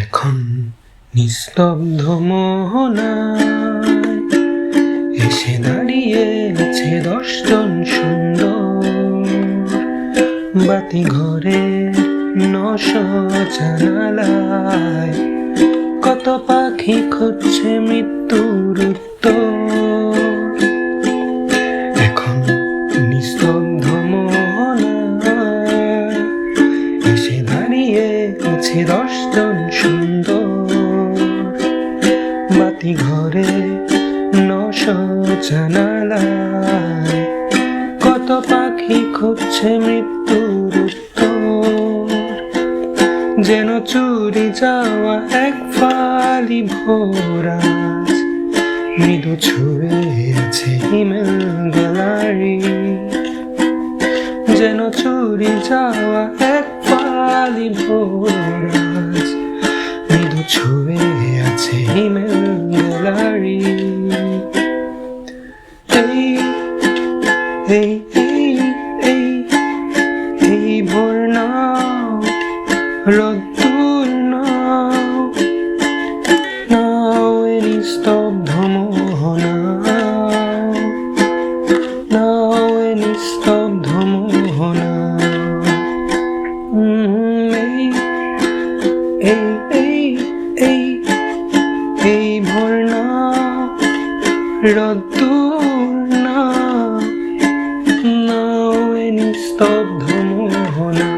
এখন নিস্তব্ধ মোহনায় এসে দাঁড়িয়েছে 10জন সুন্দর বাতি ঘরের 900 জানালায় কত পাখি খুঁজছে মৃত্যুর উত্তর। এখন নিস্তব্ধ মোহনায় এসে দাঁড়িয়েছে 10জন সুন্দর বাতি ঘরে 900 জানালায় কত পাখি খুঁজছে মৃত্যুর উত্তর। যেন চুরি যাওয়া এক ফালি ভোরাজ মৃদু ছুঁয়ে আছে হিমেল গ্যালারি। যেন চুরি যাওয়া এক ফালি ভোরাজ মৃদু ছুঁয়ে আছে হিমেল গ্যালারি। এই এই এই এই ভোর নাও রোদ্দুর নাও নাও এ নিস্তব্ধ মোহনা নাও এ নিস্তব্ধ মোহনা। এই এই এই এই ভোর নাও রোদ্দুর নাও নাও এ নিস্তব্ধ মোহনা।